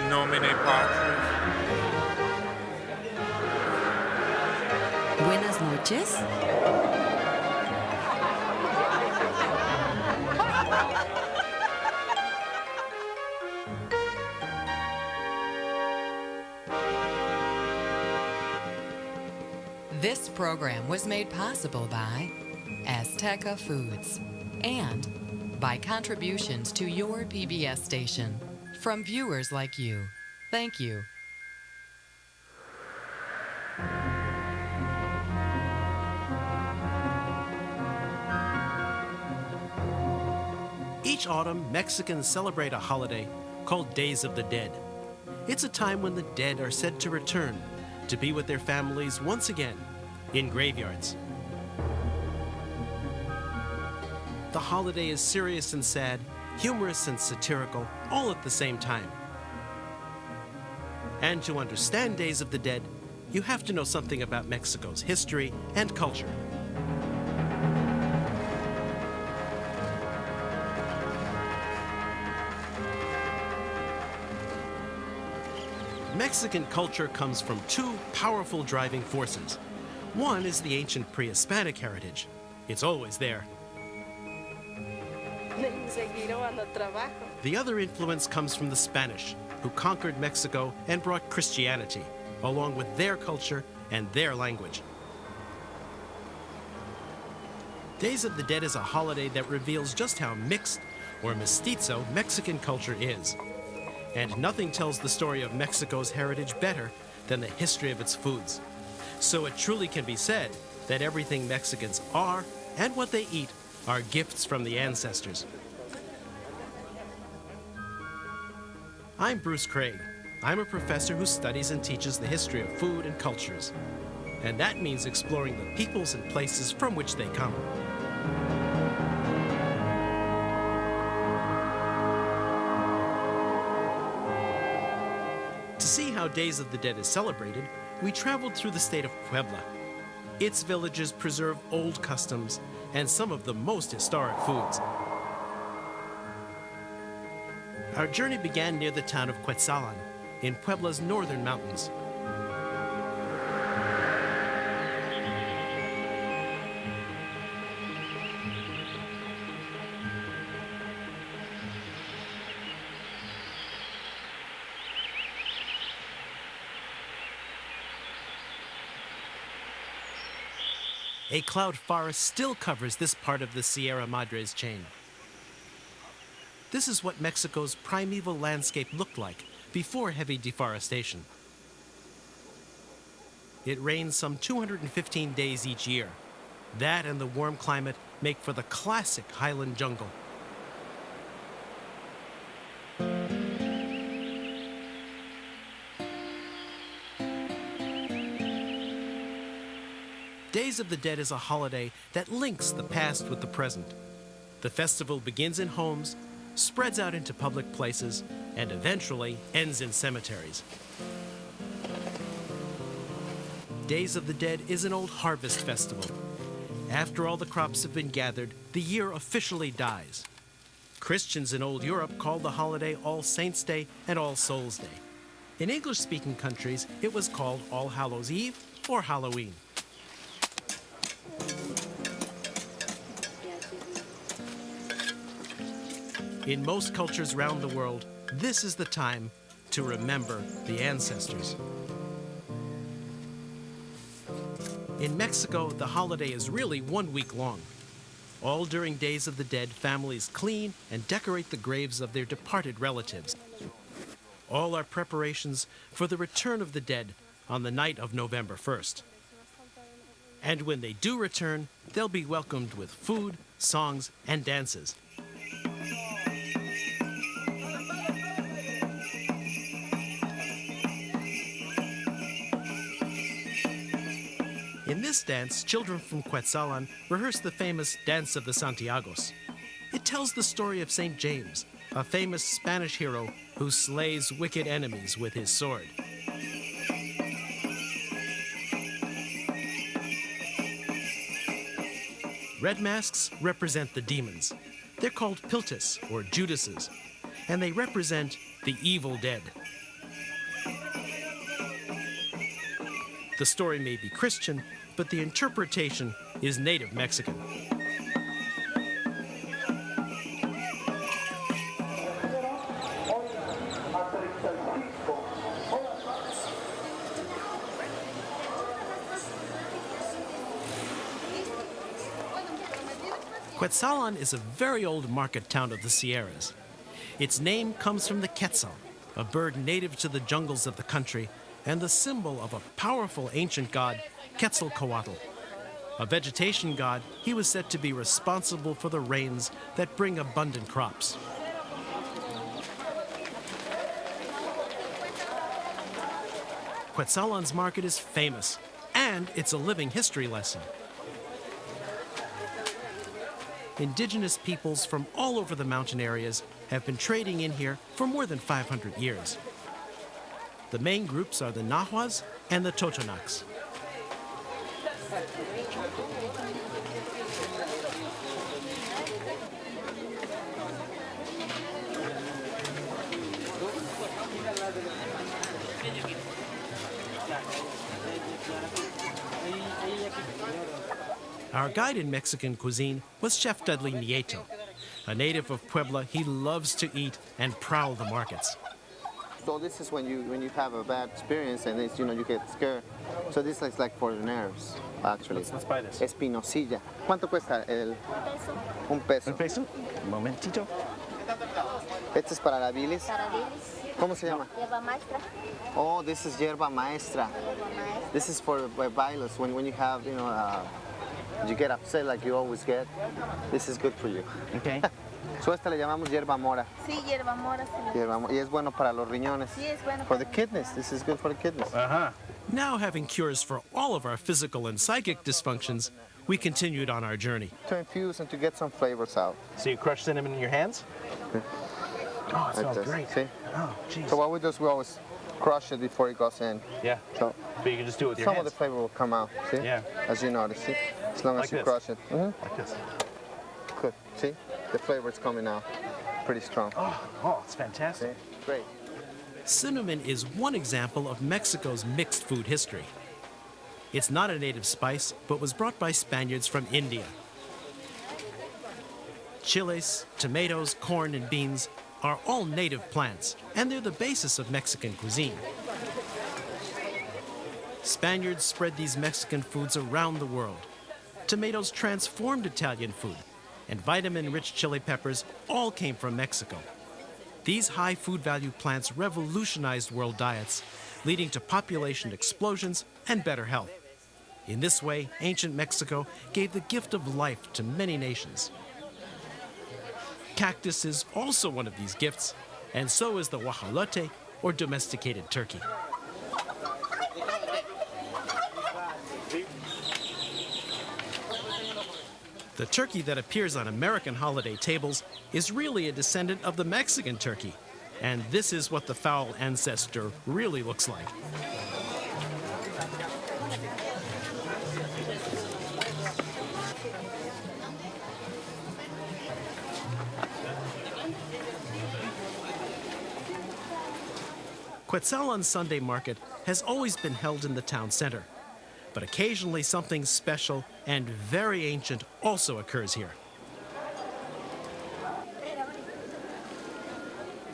nomine Patris. Buenas noches. This program was made possible by Azteca Foods and by contributions to your PBS station from viewers like you. Thank you. Each autumn, Mexicans celebrate a holiday called Days of the Dead. It's a time when the dead are said to return to be with their families once again in graveyards. The holiday is serious and sad, humorous and satirical, all at the same time. And to understand Days of the Dead, you have to know something about Mexico's history and culture. Mexican culture comes from two powerful driving forces. One is the ancient pre-Hispanic heritage. It's always there. The other influence comes from the Spanish, who conquered Mexico and brought Christianity, along with their culture and their language. Days of the Dead is a holiday that reveals just how mixed, or mestizo, Mexican culture is. And nothing tells the story of Mexico's heritage better than the history of its foods. So it truly can be said that everything Mexicans are and what they eat are gifts from the ancestors. I'm Bruce Craig. I'm a professor who studies and teaches the history of food and cultures. And that means exploring the peoples and places from which they come. To see how Days of the Dead is celebrated, we traveled through the state of Puebla. Its villages preserve old customs and some of the most historic foods. Our journey began near the town of Cuetzalan, in Puebla's northern mountains. A cloud forest still covers this part of the Sierra Madres chain. This is what Mexico's primeval landscape looked like before heavy deforestation. It rains some 215 days each year. That and the warm climate make for the classic highland jungle. Days of the Dead is a holiday that links the past with the present. The festival begins in homes, spreads out into public places, and eventually ends in cemeteries. Days of the Dead is an old harvest festival. After all the crops have been gathered, the year officially dies. Christians in old Europe called the holiday All Saints' Day and All Souls' Day. In English-speaking countries, it was called All Hallows' Eve or Halloween. In most cultures around the world, this is the time to remember the ancestors. In Mexico, the holiday is really 1 week long. All during Days of the Dead, families clean and decorate the graves of their departed relatives. All are preparations for the return of the dead on the night of November 1st. And when they do return, they'll be welcomed with food, songs, and dances. In this dance, children from Cuetzalan rehearse the famous Dance of the Santiagos. It tells the story of St. James, a famous Spanish hero who slays wicked enemies with his sword. Red masks represent the demons. They're called Piltis, or Judases, and they represent the evil dead. The story may be Christian, but the interpretation is native Mexican. Quetzalan is a very old market town of the Sierras. Its name comes from the quetzal, a bird native to the jungles of the country and the symbol of a powerful ancient god, Quetzalcoatl. A vegetation god, he was said to be responsible for the rains that bring abundant crops. Quetzalan's market is famous, and it's a living history lesson. Indigenous peoples from all over the mountain areas have been trading in here for more than 500 years. The main groups are the Nahuas and the Totonacs. Our guide in Mexican cuisine was Chef Dudley Nieto. A native of Puebla, he loves to eat and prowl the markets. So this is when you have a bad experience and it's, you get scared. So this is like for the nerves, actually. Let's buy this. Espinosilla. ¿Cuánto cuesta un peso? ¿Un peso? Un momentito. Este es para la bilis. Para bilis. ¿Cómo se llama? Yerba maestra. Oh, this is yerba maestra. Yerba maestra. This is for bailos when you have, you get upset like you always get. This is good for you. Okay. So esta le llamamos yerba mora. Sí, yerba mora. Sí, Y es bueno para los riñones. Sí, es bueno For para the kidneys. This is good for the kidneys. Uh-huh. Now, having cures for all of our physical and psychic dysfunctions, we continued on our journey. To infuse and to get some flavors out. So you crush cinnamon in your hands? Oh, it Like smells this. great. See? Oh, jeez. So what we do is we always crush it before it goes in. Yeah. So But you can just do it with your some of hands. the flavor will come out. See? Yeah. As you notice. See? As long as Like you this. crush it. Like this. Good. See? The flavor is coming out pretty strong. Oh, it's See? fantastic. Great. Cinnamon is one example of Mexico's mixed food history. It's not a native spice, but was brought by Spaniards from India. Chiles, tomatoes, corn, and beans are all native plants, and they're the basis of Mexican cuisine. Spaniards spread these Mexican foods around the world. Tomatoes transformed Italian food, and vitamin-rich chili peppers all came from Mexico. These high food value plants revolutionized world diets, leading to population explosions and better health. In this way, ancient Mexico gave the gift of life to many nations. Cactus is also one of these gifts, and so is the guajolote, or domesticated turkey. The turkey that appears on American holiday tables is really a descendant of the Mexican turkey, and this is what the fowl ancestor really looks like. Quetzalan Sunday Market has always been held in the town center, but occasionally something special and very ancient also occurs here.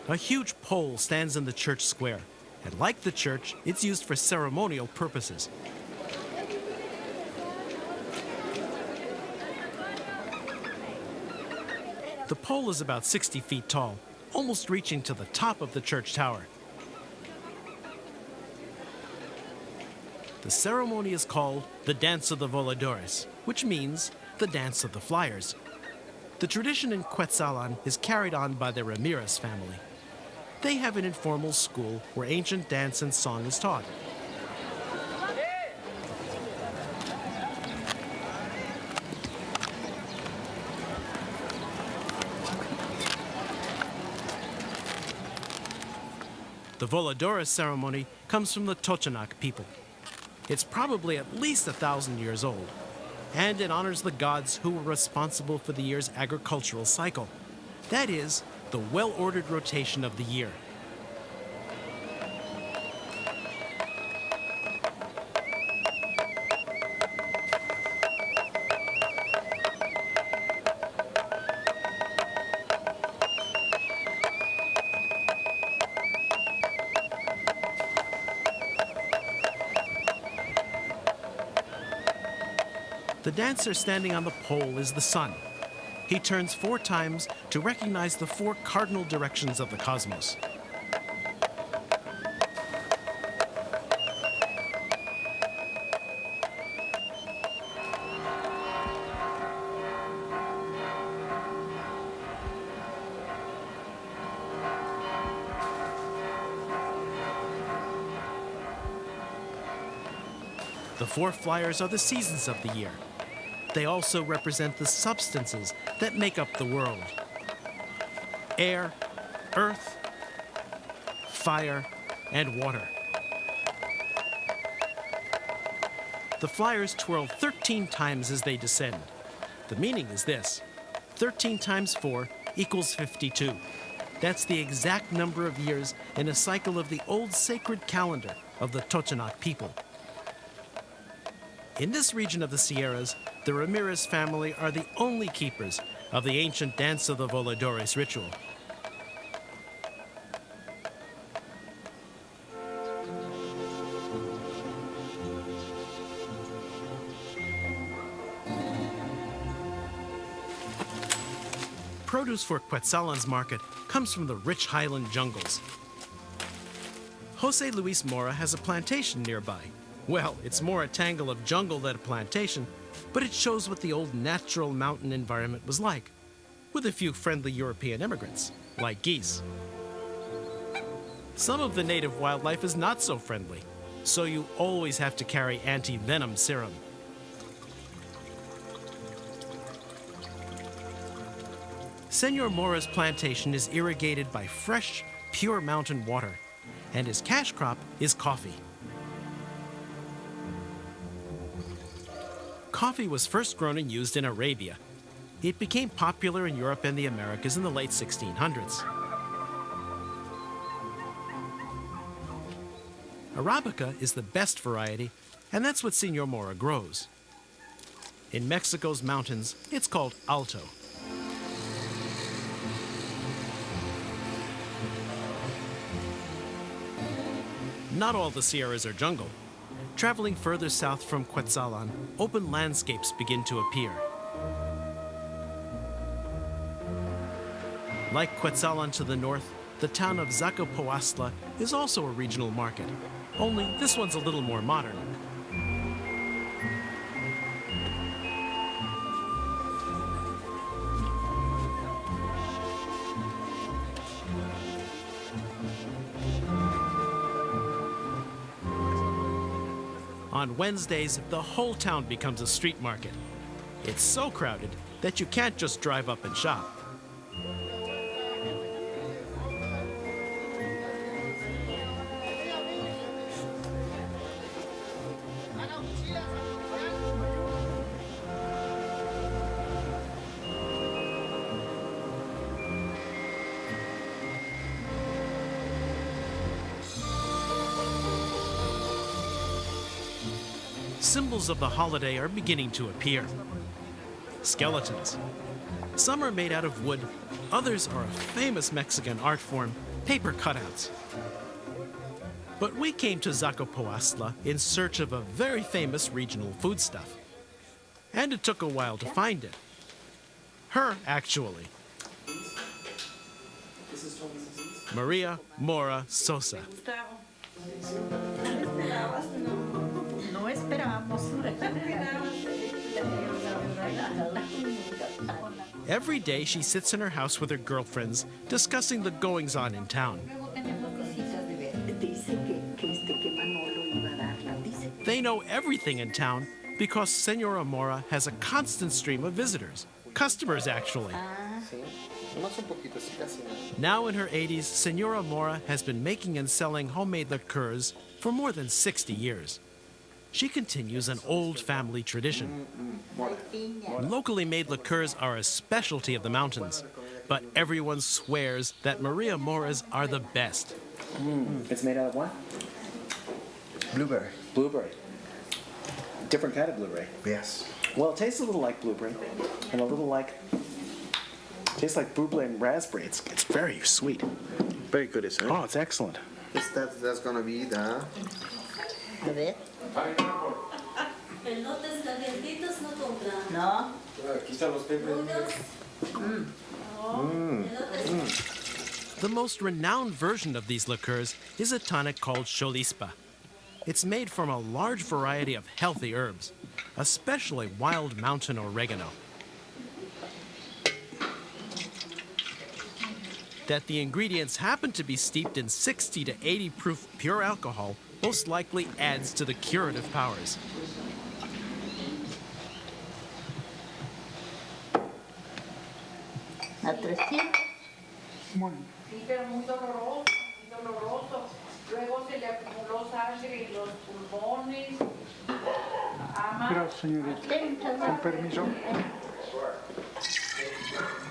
A huge pole stands in the church square, and like the church, it's used for ceremonial purposes. The pole is about 60 feet tall, almost reaching to the top of the church tower. The ceremony is called the Dance of the Voladores, which means the Dance of the Flyers. The tradition in Quetzalan is carried on by the Ramirez family. They have an informal school where ancient dance and song is taught. The Voladores ceremony comes from the Totonac people. It's probably at least 1,000 years old, and it honors the gods who were responsible for the year's agricultural cycle. That is, the well-ordered rotation of the year. The dancer standing on the pole is the sun. He turns 4 times to recognize the 4 cardinal directions of the cosmos. The 4 flyers are the seasons of the year. They also represent the substances that make up the world: air, earth, fire, and water. The flyers twirl 13 times as they descend. The meaning is this: 13 times 4 equals 52. That's the exact number of years in a cycle of the old sacred calendar of the Totonac people. In this region of the Sierras, the Ramirez family are the only keepers of the ancient dance of the Voladores ritual. Produce for Quetzalan's market comes from the rich highland jungles. Jose Luis Mora has a plantation nearby. Well, it's more a tangle of jungle than a plantation, but it shows what the old natural mountain environment was like, with a few friendly European immigrants, like geese. Some of the native wildlife is not so friendly, so you always have to carry anti-venom serum. Senor Mora's plantation is irrigated by fresh, pure mountain water, and his cash crop is coffee. Coffee was first grown and used in Arabia. It became popular in Europe and the Americas in the late 1600s. Arabica is the best variety, and that's what Senor Mora grows. In Mexico's mountains, it's called Alto. Not all the Sierras are jungle. Traveling further south from Quetzalan, open landscapes begin to appear. Like Quetzalan to the north, the town of Zacapoaxtla is also a regional market, only this one's a little more modern. On Wednesdays, the whole town becomes a street market. It's so crowded that you can't just drive up and shop. Symbols of the holiday are beginning to appear. Skeletons. Some are made out of wood, others are a famous Mexican art form, paper cutouts. But we came to Zacapoaxtla in search of a very famous regional foodstuff. And it took a while to find it. Her, actually. Maria Mora Sosa. No esperábamos. Every day she sits in her house with her girlfriends discussing the goings-on in town. They know everything in town because Senora Mora has a constant stream of visitors. Customers, actually. Now in her 80s, Senora Mora has been making and selling homemade liqueurs for more than 60 years. She continues an old family tradition. Locally made liqueurs are a specialty of the mountains, but everyone swears that Maria Mora's are the best. It's made out of what? Blueberry. Blueberry. Different kind of blueberry. Yes. Well, it tastes a little like blueberry and a little like, tastes like blueberry and raspberry. It's very sweet. Very good, isn't it? Oh, it's excellent. That's gonna be the. A ver. Pelotes calientitos no con No. The most renowned version of these liqueurs is a tonic called Xolispa. It's made from a large variety of healthy herbs, especially wild mountain oregano. That the ingredients happen to be steeped in 60 to 80 proof pure alcohol most likely adds to the curative powers. A 300. Sí, pero muy doloroso, muy doloroso. Luego se le acumuló sangre en los pulmones. Ama. Gracias, señorita. Con permiso.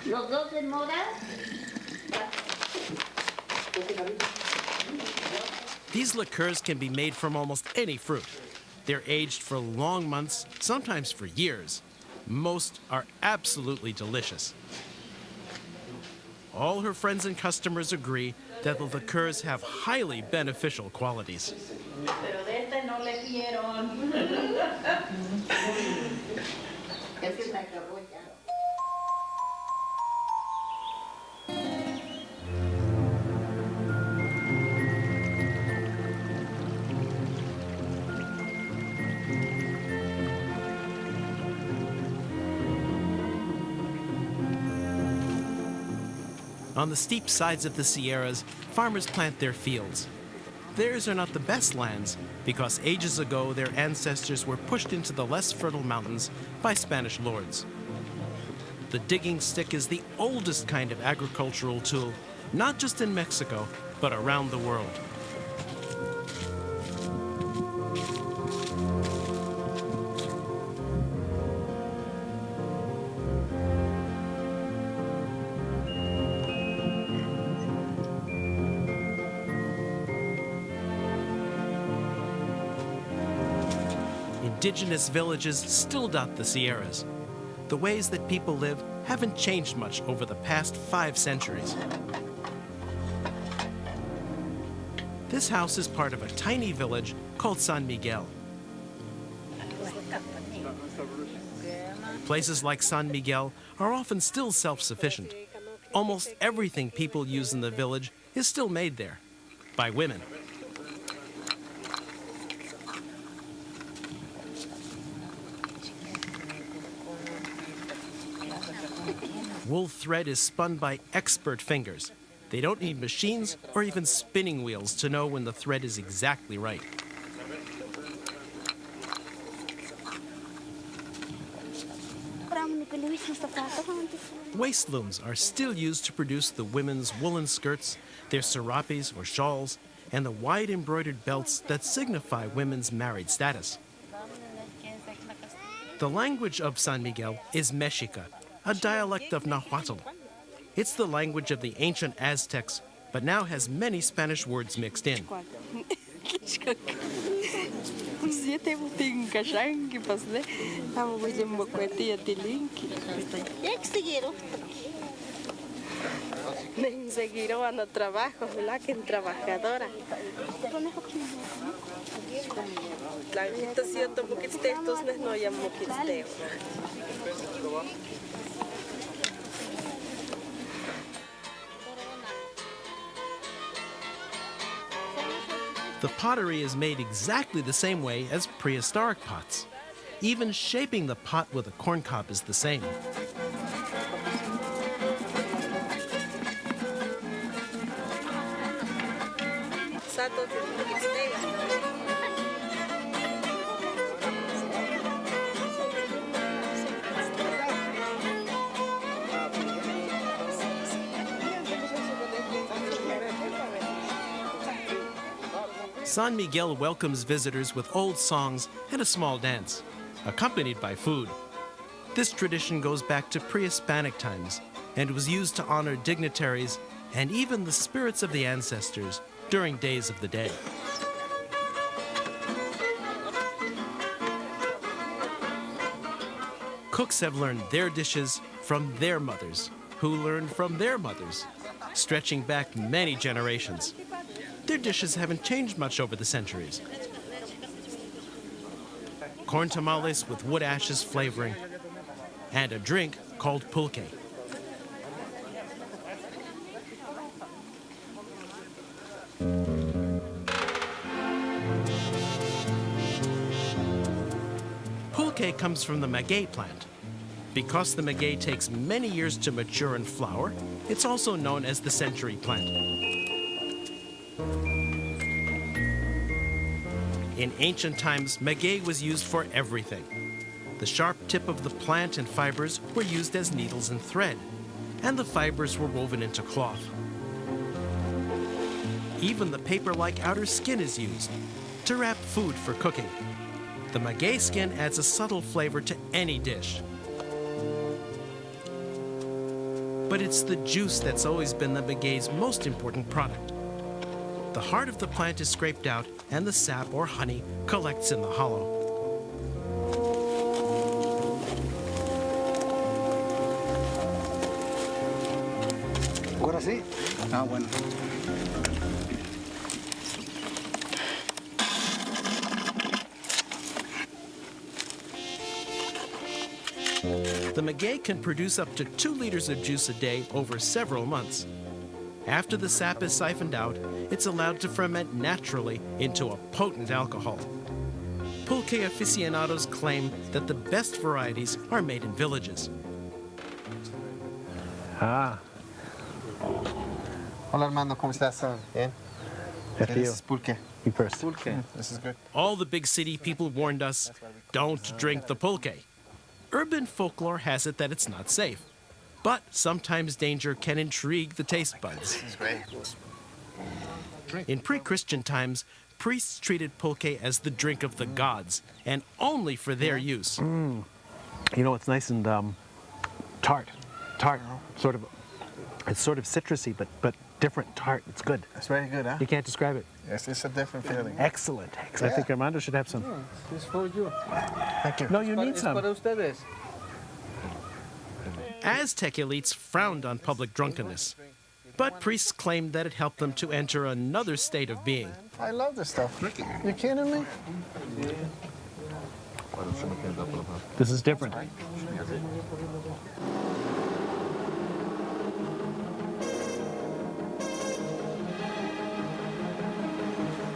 Los dos de mora. These liqueurs can be made from almost any fruit. They're aged for long months, sometimes for years. Most are absolutely delicious. All her friends and customers agree that the liqueurs have highly beneficial qualities. Pero de este no le dieron. Ese se acabó ya. On the steep sides of the Sierras, farmers plant their fields. Theirs are not the best lands because ages ago their ancestors were pushed into the less fertile mountains by Spanish lords. The digging stick is the oldest kind of agricultural tool, not just in Mexico, but around the world. Indigenous villages still dot the Sierras. The ways that people live haven't changed much over the past 5 centuries. This house is part of a tiny village called San Miguel. Places like San Miguel are often still self-sufficient. Almost everything people use in the village is still made there by women. Wool thread is spun by expert fingers. They don't need machines or even spinning wheels to know when the thread is exactly right. Waist looms are still used to produce the women's woolen skirts, their serapes or shawls, and the wide embroidered belts that signify women's married status. The language of San Miguel is Mexica, a dialect of Nahuatl. It's the language of the ancient Aztecs, but now has many Spanish words mixed in. The pottery is made exactly the same way as prehistoric pots. Even shaping the pot with a corncob is the same. San Miguel welcomes visitors with old songs and a small dance, accompanied by food. This tradition goes back to pre-Hispanic times and was used to honor dignitaries and even the spirits of the ancestors during days of the dead. Cooks have learned their dishes from their mothers, who learned from their mothers, stretching back many generations. Their dishes haven't changed much over the centuries. Corn tamales with wood ashes flavoring, and a drink called pulque. Pulque comes from the maguey plant. Because the maguey takes many years to mature and flower, it's also known as the century plant. In ancient times, maguey was used for everything. The sharp tip of the plant and fibers were used as needles and thread, and the fibers were woven into cloth. Even the paper-like outer skin is used to wrap food for cooking. The maguey skin adds a subtle flavor to any dish. But it's the juice that's always been the maguey's most important product. The heart of the plant is scraped out, and the sap or honey collects in the hollow. Ahora sí. Ah, bueno. The maguey can produce up to 2 liters of juice a day over several months. After the sap is siphoned out, it's allowed to ferment naturally into a potent alcohol. Pulque aficionados claim that the best varieties are made in villages. Ah, Hola Armando, ¿cómo estás? Bien. F This you. is pulque. You first. Pulque. This is good. All the big city people warned us, don't drink the pulque. Urban folklore has it that it's not safe. But sometimes danger can intrigue the taste buds. This is great. In pre-Christian times, priests treated pulque as the drink of the gods, and only for their use. You know, it's nice and tart. Tart. It's sort of citrusy, but different tart. It's good. It's very good, huh? You can't describe it. Yes, it's a different feeling. Excellent. I think Armando should have some. Es for you. Thank you. No, you need Es some. para ustedes. Aztec elites frowned on public drunkenness, but priests claimed that it helped them to enter another state of being. I love this stuff. You kidding me? This is different.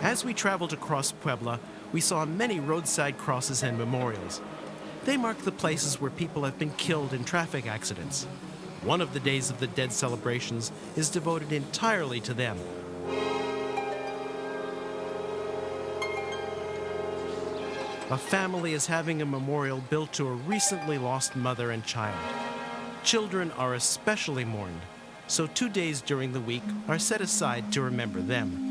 As we traveled across Puebla, we saw many roadside crosses and memorials. They mark the places where people have been killed in traffic accidents. One of the Days of the Dead celebrations is devoted entirely to them. A family is having a memorial built to a recently lost mother and child. Children are especially mourned, so 2 days during the week are set aside to remember them.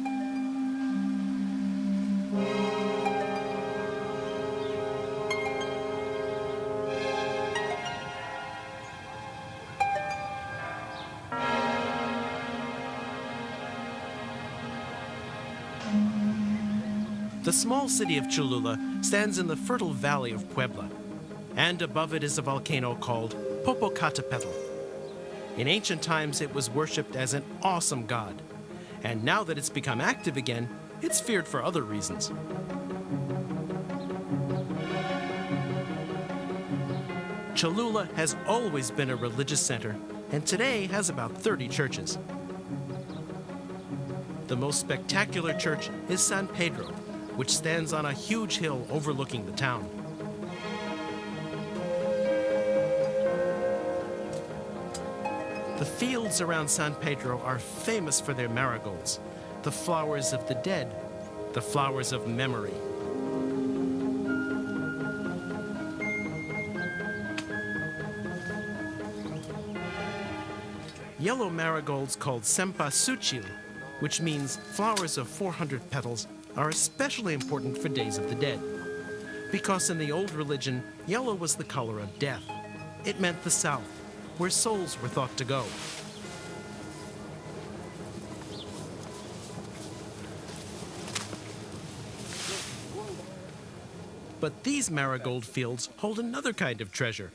The small city of Cholula stands in the fertile valley of Puebla, and above it is a volcano called Popocatépetl. In ancient times, it was worshipped as an awesome god, and now that it's become active again, it's feared for other reasons. Cholula has always been a religious center, and today has about 30 churches. The most spectacular church is San Pedro, which stands on a huge hill overlooking the town. The fields around San Pedro are famous for their marigolds, the flowers of the dead, the flowers of memory. Yellow marigolds called cempasúchil, which means flowers of 400 petals, are especially important for Days of the Dead. Because in the old religion, yellow was the color of death. It meant the south, where souls were thought to go. But these marigold fields hold another kind of treasure,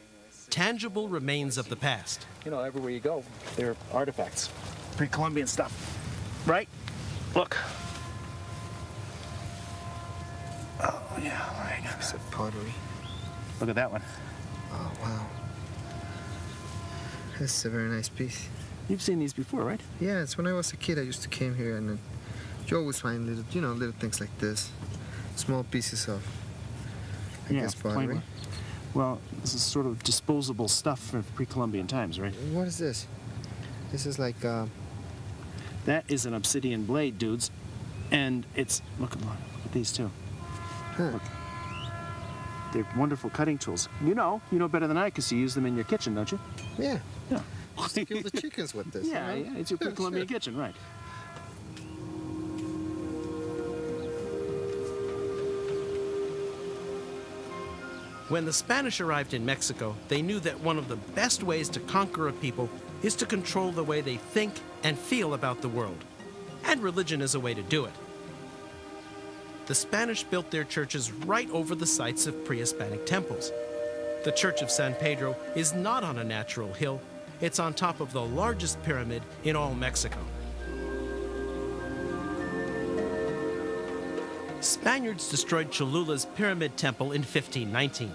tangible remains of the past. You know, everywhere you go, there are artifacts. Pre-Columbian stuff. Right? Look. Oh, yeah, right. It's a pottery. Look at that one. Oh, wow. This is a very nice piece. You've seen these before, right? Yeah, it's when I was a kid. I used to came here, and then you always find little, little things like this, small pieces of, I guess, pottery. plain. Well, this is sort of disposable stuff from pre-Columbian times, right? What is this? This is like, That is an obsidian blade, dudes. And it's, look at these two. huh. Look. They're wonderful cutting tools. You know better than I because you use them in your kitchen, don't you? Yeah. Yeah. Used to kill the chickens with this. Yeah, you know? yeah, it's your pre-Columbian kitchen, right. When the Spanish arrived in Mexico, they knew that one of the best ways to conquer a people is to control the way they think and feel about the world. And religion is a way to do it. The Spanish built their churches right over the sites of pre-Hispanic temples. The Church of San Pedro is not on a natural hill. It's on top of the largest pyramid in all Mexico. Spaniards destroyed Cholula's Pyramid Temple in 1519,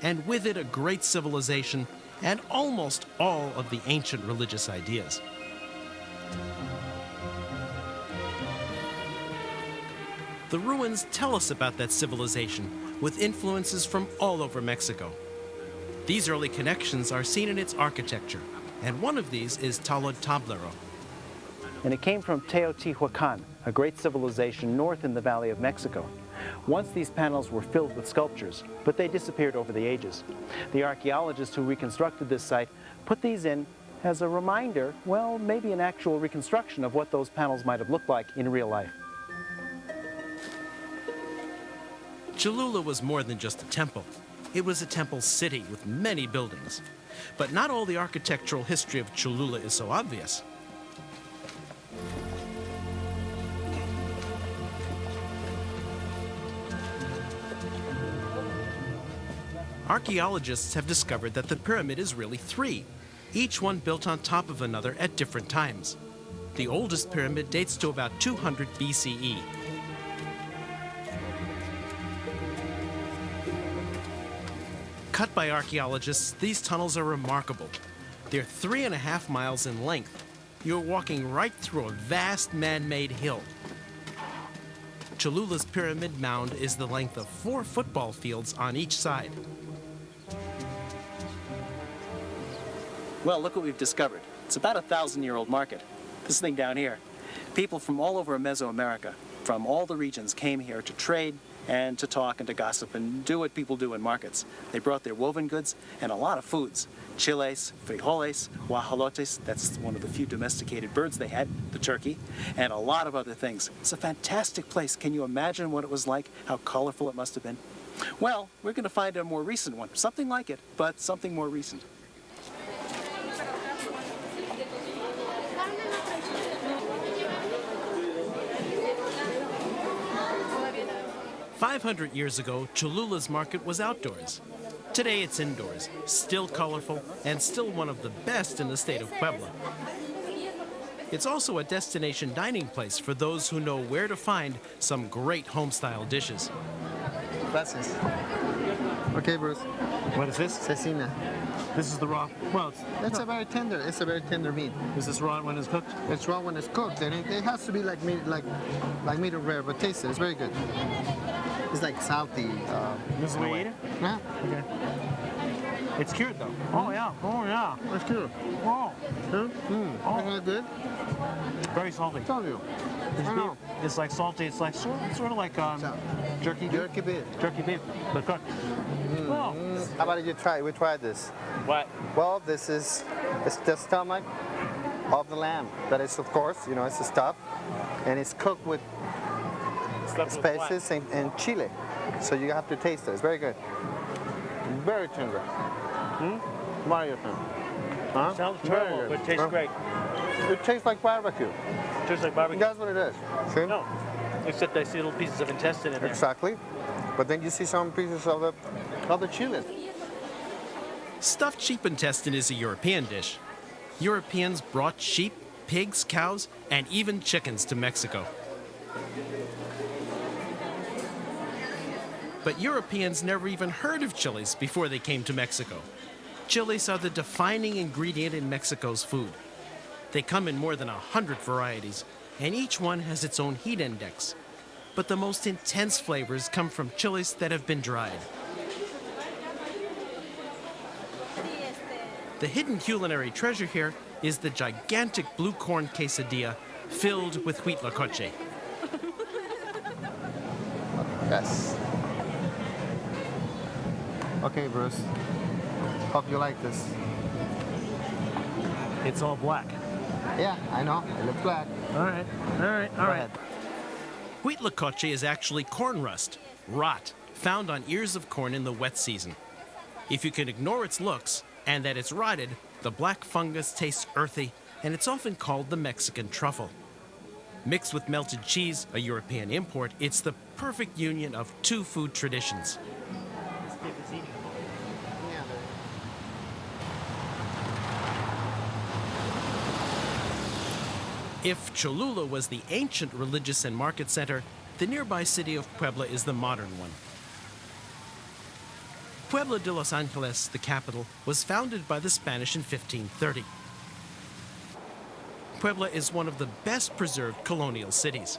and with it a great civilization and almost all of the ancient religious ideas. The ruins tell us about that civilization with influences from all over Mexico. These early connections are seen in its architecture, and one of these is Talud Tablero. And it came from Teotihuacan, a great civilization north in the Valley of Mexico. Once these panels were filled with sculptures, but they disappeared over the ages. The archaeologists who reconstructed this site put these in as a reminder, well, maybe an actual reconstruction of what those panels might have looked like in real life. Cholula was more than just a temple. It was a temple city with many buildings. But not all the architectural history of Cholula is so obvious. Archaeologists have discovered that the pyramid is really three, each one built on top of another at different times. The oldest pyramid dates to about 200 BCE. Cut by archaeologists, these tunnels are remarkable. They're 3.5 miles in length. You're walking right through a vast man-made hill. Cholula's pyramid mound is the length of 4 football fields on each side. Well, look what we've discovered. It's about a 1,000-year-old market. This thing down here. People from all over Mesoamerica, from all the regions, came here to trade and to talk and to gossip and do what people do in markets. They brought their woven goods and a lot of foods. Chiles, frijoles, guajolotes, that's one of the few domesticated birds they had, the turkey, and a lot of other things. It's a fantastic place. Can you imagine what it was like, how colorful it must have been? Well, we're going to find a more recent one. Something like it, but something more recent. "500 years ago, Cholula's market was outdoors. Today it's indoors, still colorful, and still one of the best in the state of Puebla. It's also a destination dining place for those who know where to find some great home-style dishes. Gracias. Okay, Bruce. What is this? Cecina. This is the raw. Well, It's a very tender meat. is this raw when it's cooked? It's raw when it's cooked, and it has to be like medium rare, but taste it. It's very good. It's like salty. This is the way you eat it? Yeah. Okay. It's cured though. Oh yeah. Oh yeah. It's good. Oh, Isn't it good? very salty. I told you. It's I know. beef. It's like salty. It's like sort of like jerky beef. Jerky beef. Jerky beef, but cooked. Well, How about you try? We tried this. what? Well, it's the stomach of the lamb. That is, of course, it's the stuff, and it's cooked with spices and chile. So you have to taste it. It's very good. Very tender. Mario turn. Huh? Sounds Very terrible, good. but it tastes great. It tastes like barbecue. Tastes like barbecue. That's what it is. See? No, except I see little pieces of intestine in there. Exactly. But then you see some pieces of the chili. Stuffed sheep intestine is a European dish. Europeans brought sheep, pigs, cows, and even chickens to Mexico. But Europeans never even heard of chilies before they came to Mexico. Chilies are the defining ingredient in Mexico's food. They come in more than 100 varieties, and each one has its own heat index. But the most intense flavors come from chilies that have been dried. The hidden culinary treasure here is the gigantic blue corn quesadilla filled with huitlacoche. Yes. Okay, Bruce. Hope you like this. It's all black. Yeah, I know. It looks black. All right, all right, all Go right. ahead. Huitlacoche is actually corn rust, rot, found on ears of corn in the wet season. If you can ignore its looks and that it's rotted, the black fungus tastes earthy, and it's often called the Mexican truffle. Mixed with melted cheese, a European import, it's the perfect union of two food traditions. If Cholula was the ancient religious and market center, the nearby city of Puebla is the modern one. Puebla de Los Angeles, the capital, was founded by the Spanish in 1530. Puebla is one of the best preserved colonial cities.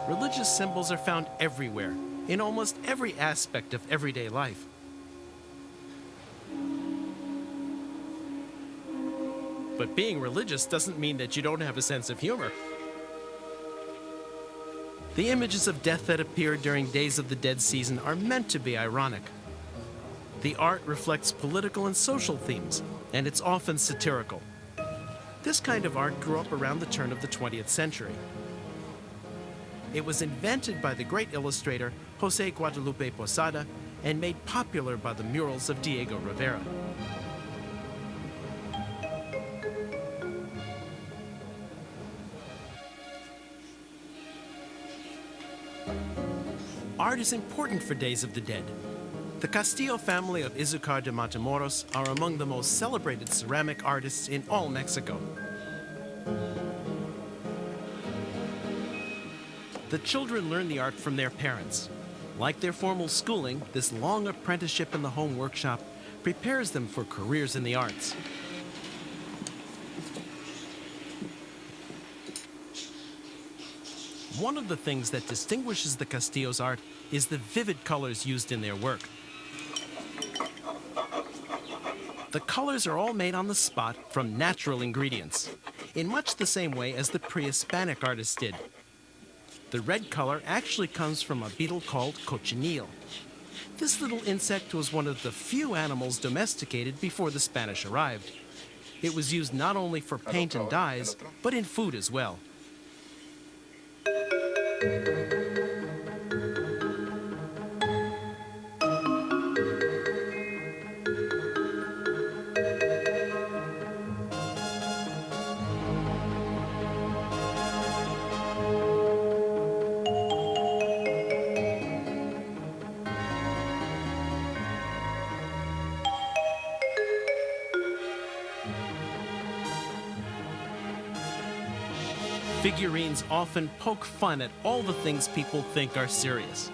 Religious symbols are found everywhere, in almost every aspect of everyday life. But being religious doesn't mean that you don't have a sense of humor. The images of death that appear during Days of the Dead season are meant to be ironic. The art reflects political and social themes, and it's often satirical. This kind of art grew up around the turn of the 20th century. It was invented by the great illustrator José Guadalupe Posada and made popular by the murals of Diego Rivera. Art is important for Days of the Dead. The Castillo family of Izúcar de Matamoros are among the most celebrated ceramic artists in all Mexico. The children learn the art from their parents. Like their formal schooling, this long apprenticeship in the home workshop prepares them for careers in the arts. One of the things that distinguishes the Castillo's art is the vivid colors used in their work. The colors are all made on the spot from natural ingredients, in much the same way as the pre-Hispanic artists did. The red color actually comes from a beetle called cochineal. This little insect was one of the few animals domesticated before the Spanish arrived. It was used not only for paint and dyes, but in food as well. Figurines often poke fun at all the things people think are serious.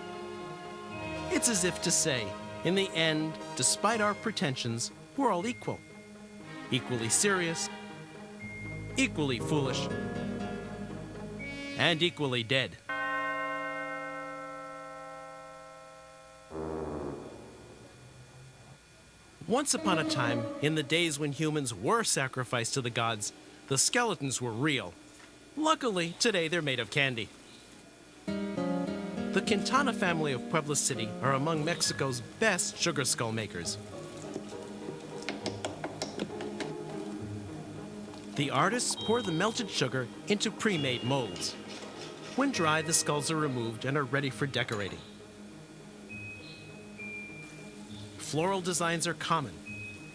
It's as if to say, in the end, despite our pretensions, we're all equal. Equally serious, equally foolish, and equally dead. Once upon a time, in the days when humans were sacrificed to the gods, the skeletons were real. Luckily, today they're made of candy. The Quintana family of Puebla City are among Mexico's best sugar skull makers. The artists pour the melted sugar into pre-made molds. When dry, the skulls are removed and are ready for decorating. floral designs are common,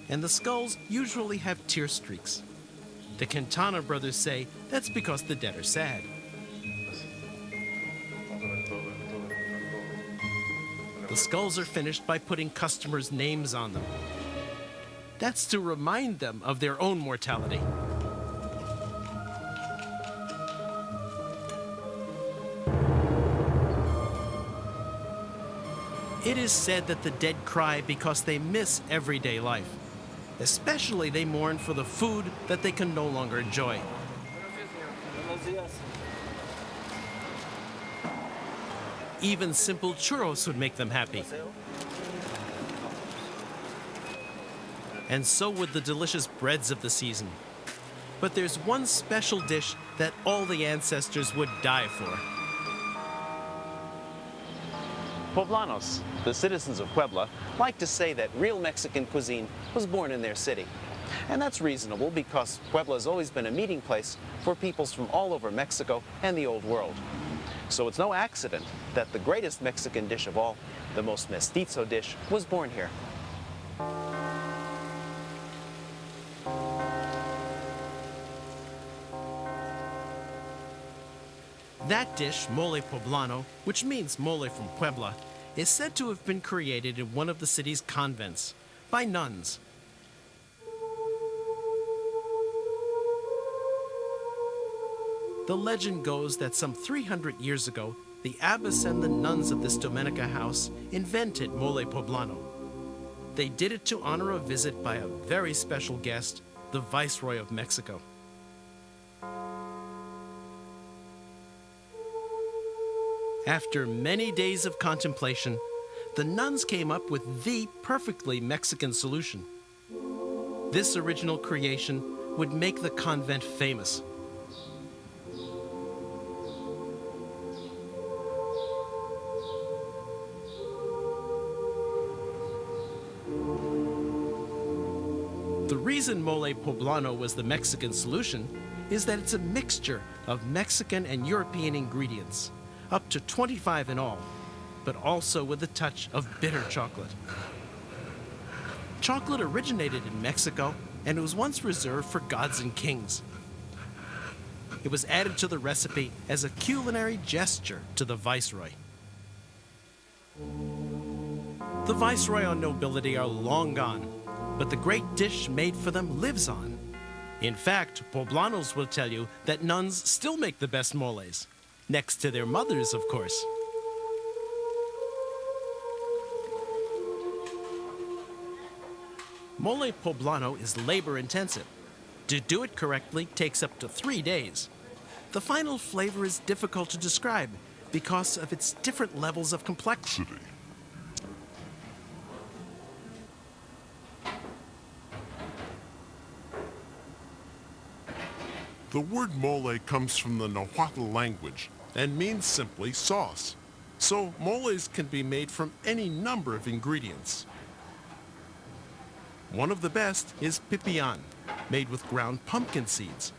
and the skulls usually have tear streaks. The Quintana brothers say that's because the dead are sad. The skulls are finished by putting customers' names on them. That's to remind them of their own mortality. It is said that the dead cry because they miss everyday life. Especially they mourn for the food that they can no longer enjoy. Even simple churros would make them happy. And so would the delicious breads of the season. But there's one special dish that all the ancestors would die for. Poblanos, the citizens of Puebla, like to say that real Mexican cuisine was born in their city. And that's reasonable because Puebla has always been a meeting place for peoples from all over Mexico and the Old World. So it's no accident that the greatest Mexican dish of all, the most mestizo dish, was born here. That dish, mole poblano, which means mole from Puebla, is said to have been created in one of the city's convents by nuns. The legend goes that some 300 years ago, the abbess and the nuns of this Domenica house invented mole poblano. They did it to honor a visit by a very special guest, the Viceroy of Mexico. After many days of contemplation, the nuns came up with the perfectly Mexican solution. This original creation would make the convent famous. The reason mole poblano was the Mexican solution is that it's a mixture of Mexican and European ingredients, up to 25 in all, but also with a touch of bitter chocolate. Chocolate originated in Mexico and it was once reserved for gods and kings. It was added to the recipe as a culinary gesture to the Viceroy. The Viceroy and nobility are long gone, but the great dish made for them lives on. In fact, Poblanos will tell you that nuns still make the best moles. Next to their mothers, of course. Mole poblano is labor-intensive. To do it correctly takes up to 3 days. The final flavor is difficult to describe because of its different levels of complexity. The word mole comes from the Nahuatl language and means simply sauce. So moles can be made from any number of ingredients. One of the best is pipián, made with ground pumpkin seeds.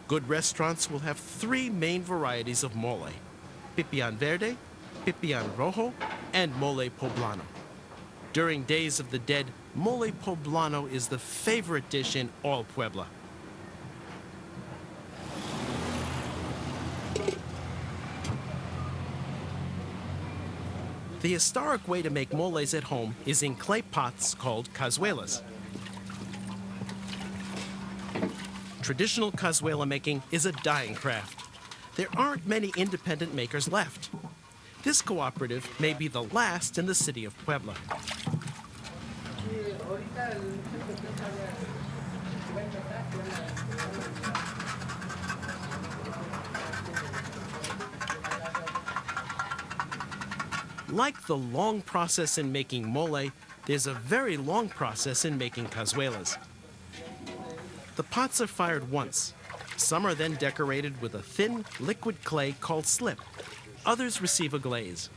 Good restaurants will have 3 main varieties of mole: pipián verde, pipián rojo, and mole poblano. During Days of the Dead, mole poblano is the favorite dish in all Puebla. The historic way to make moles at home is in clay pots called cazuelas. Traditional cazuela making is a dying craft. There aren't many independent makers left. This cooperative may be the last in the city of Puebla. Like the long process in making mole, there's a very long process in making cazuelas. The pots are fired once. Some are then decorated with a thin, liquid clay called slip. Others receive a glaze.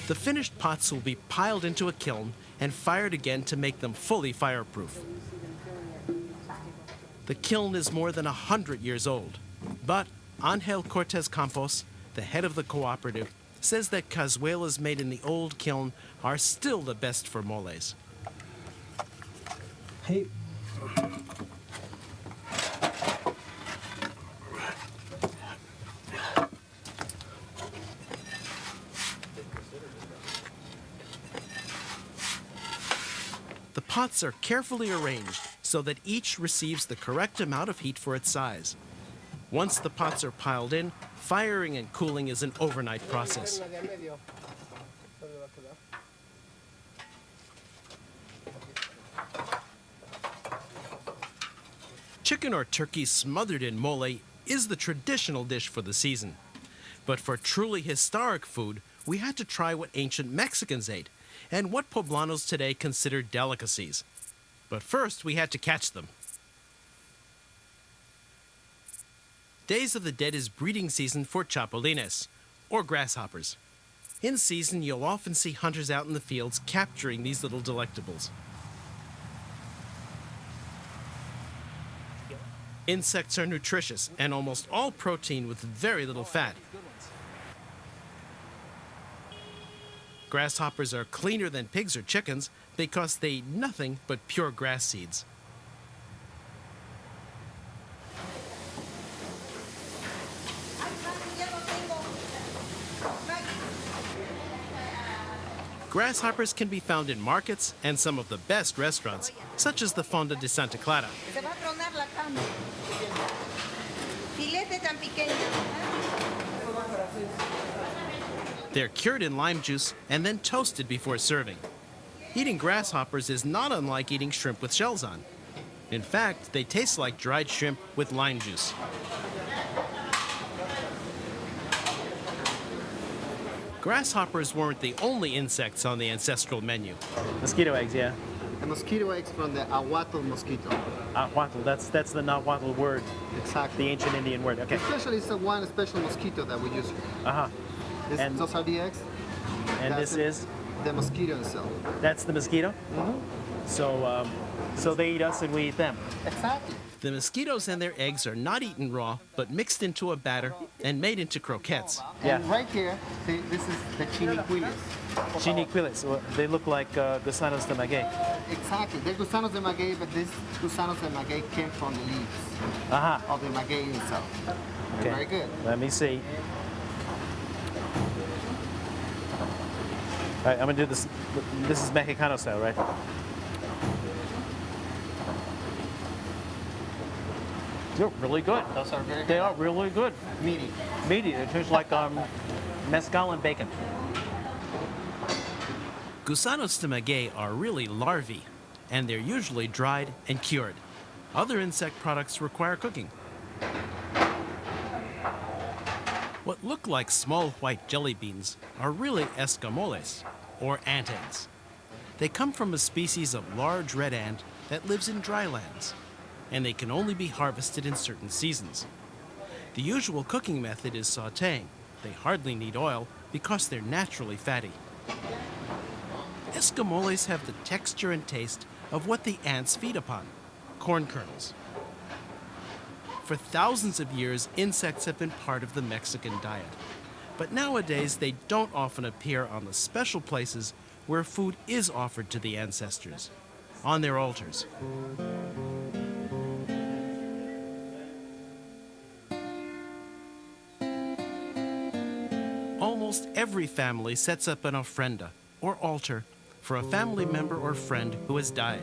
The finished pots will be piled into a kiln and fired again to make them fully fireproof. The kiln is more than 100 years old, but Angel Cortez Campos, the head of the cooperative, says that cazuelas made in the old kiln are still the best for moles. Hey. The pots are carefully arranged so that each receives the correct amount of heat for its size. Once the pots are piled in, firing and cooling is an overnight process. Chicken or turkey smothered in mole is the traditional dish for the season. But for truly historic food, we had to try what ancient Mexicans ate and what Poblanos today consider delicacies. But first, we had to catch them. Days of the Dead is breeding season for chapulines, or grasshoppers. In season, you'll often see hunters out in the fields capturing these little delectables. Insects are nutritious and almost all protein with very little fat. Grasshoppers are cleaner than pigs or chickens because they eat nothing but pure grass seeds. Grasshoppers can be found in markets and some of the best restaurants, such as the Fonda de Santa Clara. They're cured in lime juice and then toasted before serving. Eating grasshoppers is not unlike eating shrimp with shells on. In fact, they taste like dried shrimp with lime juice. Grasshoppers weren't the only insects on the ancestral menu. Mosquito eggs, yeah. The mosquito eggs from the Ahuatl mosquito. Ahuatl, that's the Nahuatl word. Exactly. The ancient Indian word, okay. Especially it's one special mosquito that we use. Uh-huh. And those are the eggs. And this is? The mosquito itself. That's the mosquito? Mm-hmm. So they eat us and we eat them. Exactly. The mosquitoes and their eggs are not eaten raw, but mixed into a batter and made into croquettes. And right here, see, this is the chinicuiles. Chinicuiles. Well, they look like gusanos de maguey. Exactly. They're gusanos de maguey, but these gusanos de maguey came from the leaves of the maguey itself. Okay. Very good. Let me see. All right, I'm going to do this. This is Mexicano style, right? They're really good. Those are very good. They are really good. Meaty. Meaty. It tastes like mezcal and bacon. Gusanos de maguey are really larvae, and they're usually dried and cured. Other insect products require cooking. What look like small white jelly beans are really escamoles, or ant eggs. They come from a species of large red ant that lives in dry lands, and they can only be harvested in certain seasons. The usual cooking method is sautéing. They hardly need oil because they're naturally fatty. Escamoles have the texture and taste of what the ants feed upon, corn kernels. For thousands of years, insects have been part of the Mexican diet. But nowadays, they don't often appear on the special places where food is offered to the ancestors, on their altars. Almost every family sets up an ofrenda, or altar, for a family member or friend who has died.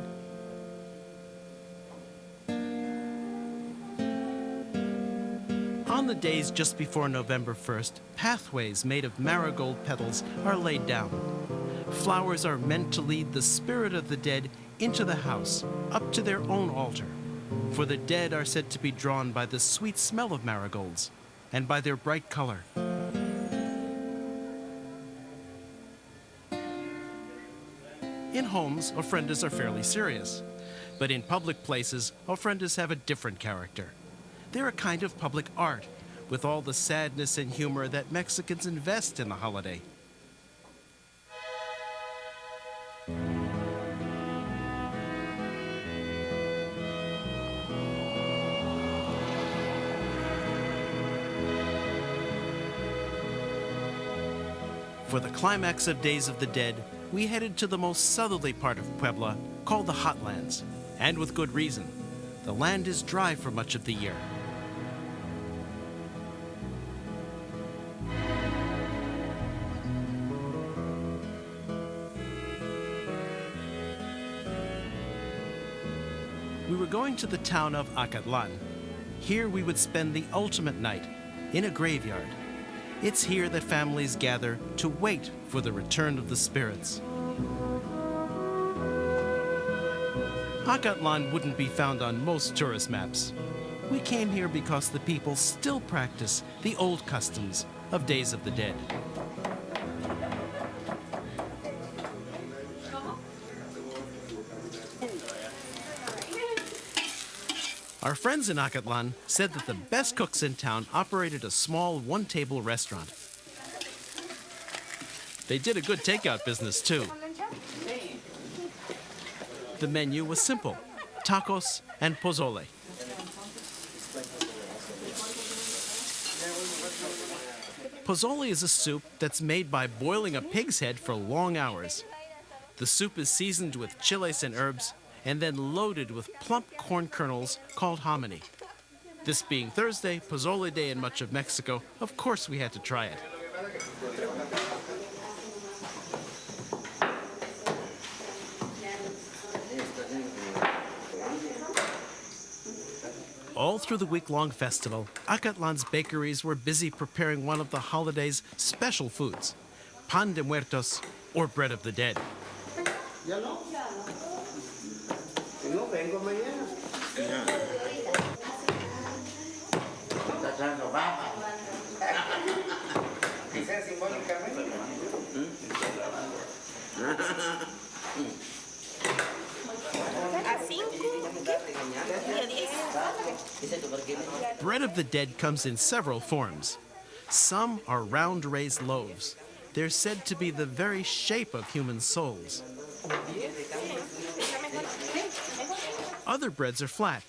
On the days just before November 1st, pathways made of marigold petals are laid down. Flowers are meant to lead the spirit of the dead into the house, up to their own altar. For the dead are said to be drawn by the sweet smell of marigolds and by their bright color. In homes, ofrendas are fairly serious. But in public places, ofrendas have a different character. They're a kind of public art, with all the sadness and humor that Mexicans invest in the holiday. For the climax of Days of the Dead, we headed to the most southerly part of Puebla, called the Hotlands. And with good reason. The land is dry for much of the year. We were going to the town of Acatlan. Here we would spend the ultimate night, in a graveyard. It's here that families gather to wait for the return of the spirits. Acatlan wouldn't be found on most tourist maps. We came here because the people still practice the old customs of Days of the Dead. Our friends in Acatlan said that the best cooks in town operated a small one-table restaurant. They did a good takeout business too. The menu was simple: tacos and pozole. Pozole is a soup that's made by boiling a pig's head for long hours. The soup is seasoned with chiles and herbs and then loaded with plump corn kernels called hominy. This being Thursday, Pozole Day in much of Mexico, of course we had to try it. All through the week-long festival, Acatlan's bakeries were busy preparing one of the holiday's special foods, pan de muertos, or bread of the dead. Bread of the dead comes in several forms. Some are round raised loaves. They're said to be the very shape of human souls. Other breads are flat.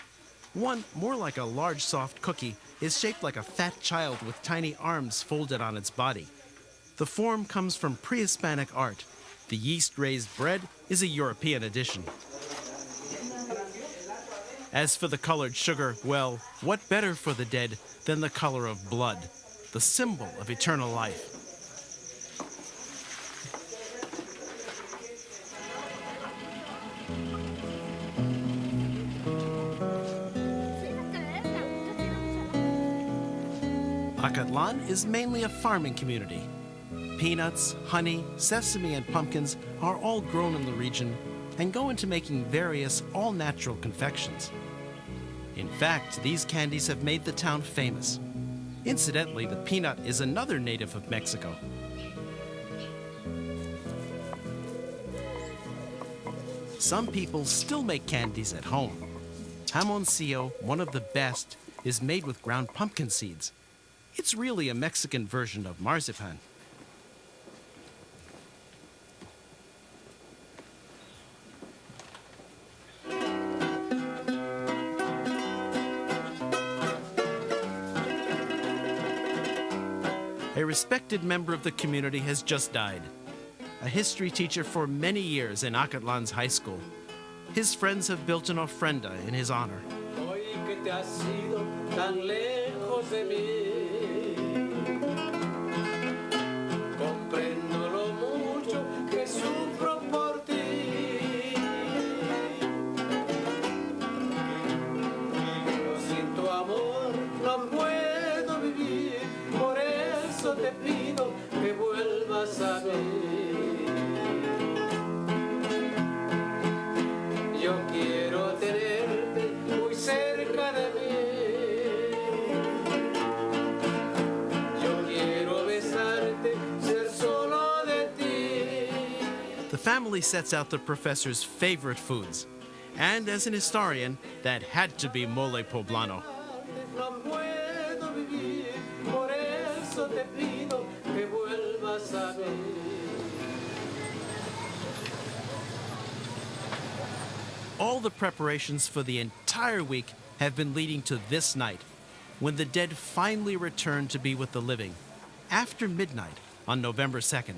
One, more like a large soft cookie, is shaped like a fat child with tiny arms folded on its body. The form comes from pre-Hispanic art. The yeast-raised bread is a European addition. As for the colored sugar, well, what better for the dead than the color of blood, the symbol of eternal life? Acatlan is mainly a farming community. Peanuts, honey, sesame, and pumpkins are all grown in the region and go into making various all-natural confections. In fact, these candies have made the town famous. Incidentally, the peanut is another native of Mexico. Some people still make candies at home. Jamoncillo, one of the best, is made with ground pumpkin seeds. It's really a Mexican version of marzipan. A respected member of the community has just died. A history teacher for many years in Acatlan's high school. His friends have built an ofrenda in his honor. The family sets out the professor's favorite foods. And as an historian, that had to be mole poblano. All the preparations for the entire week have been leading to this night, when the dead finally return to be with the living, after midnight on November 2nd.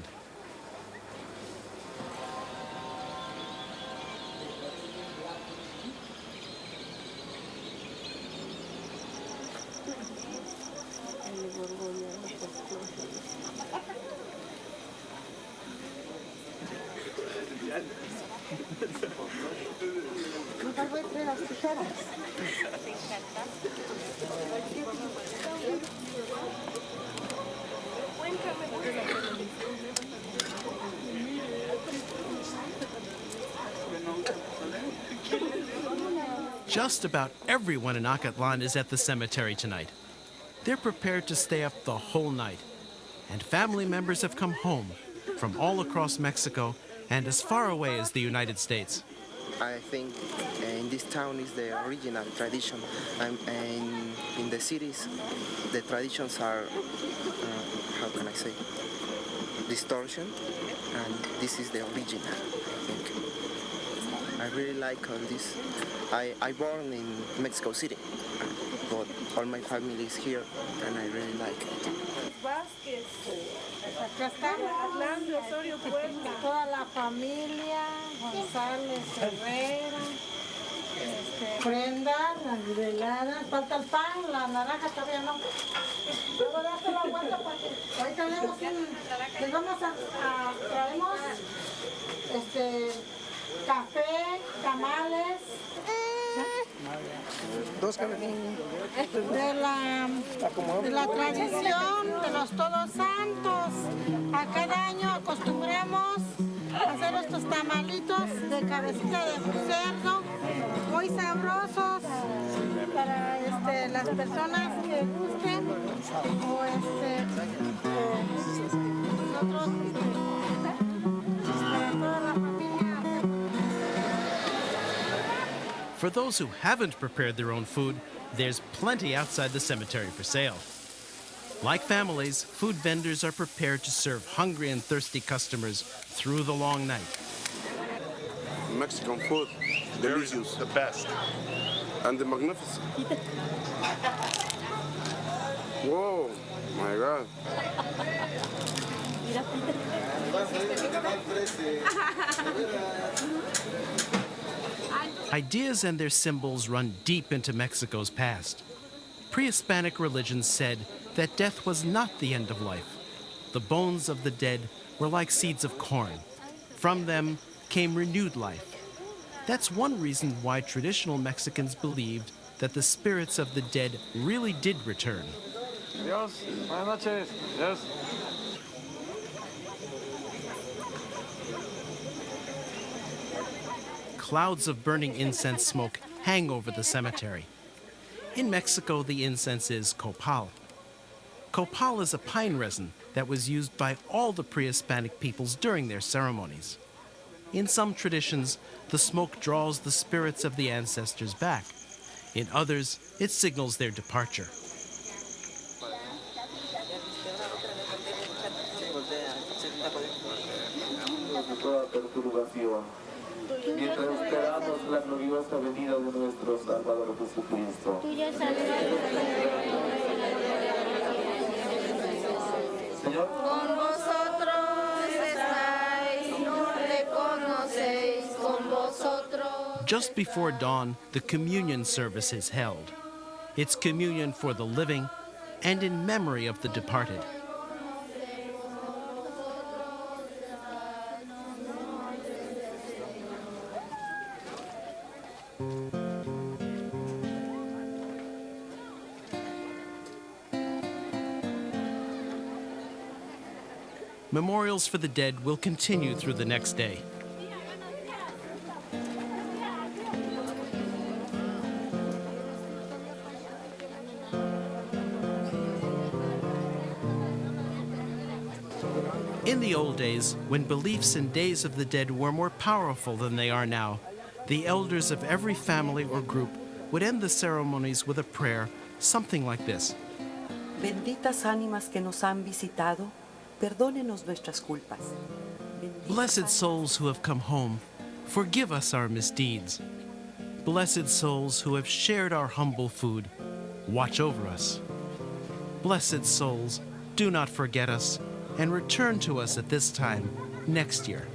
Just about everyone in Acatlan is at the cemetery tonight. They're prepared to stay up the whole night. And family members have come home from all across Mexico and as far away as the United States. I think in this town is the original tradition, and in the cities, the traditions are, how can I say, distortion, and this is the original, I think. I really like all this. I born in Mexico City, but all my family is here, and I really like it. Vázquez, acá está Orlando Osorio Puebla, toda la familia, González Herrera, Brenda, la nivelada, falta el pan, la naranja todavía no. Luego date la vuelta porque hoy tenemos les vamos a traemos café, tamales. Dos cabezas. De la tradición de los Todos Santos. A cada año acostumbramos a hacer estos tamalitos de cabecita de cerdo, muy sabrosos para las personas que gusten o nosotros para toda la familia. For those who haven't prepared their own food, there's plenty outside the cemetery for sale. Like families, food vendors are prepared to serve hungry and thirsty customers through the long night. Mexican food, delicious. The best. And the magnificent. Whoa, my God. Ideas and their symbols run deep into Mexico's past. Pre-Hispanic religions said that death was not the end of life. The bones of the dead were like seeds of corn. From them came renewed life. That's one reason why traditional Mexicans believed that the spirits of the dead really did return. Adiós. Buenas noches. Adiós. Clouds of burning incense smoke hang over the cemetery. In Mexico, the incense is copal. Copal is a pine resin that was used by all the pre-Hispanic peoples during their ceremonies. In some traditions, the smoke draws the spirits of the ancestors back. In others, it signals their departure. Mientras esperamos la gloriosa venida de nuestro Salvador Jesucristo. Señor. Con vosotros estáis, no reconocéis con vosotros. Just before dawn, the communion service is held. It's communion for the living and in memory of the departed. Memorials for the dead will continue through the next day. In the old days, when beliefs in days of the dead were more powerful than they are now, the elders of every family or group would end the ceremonies with a prayer, something like this. Benditas ánimas que nos han visitado, perdónenos nuestras culpas. Blessed souls who have come home, forgive us our misdeeds. Blessed souls who have shared our humble food, watch over us. Blessed souls, do not forget us, and return to us at this time next year.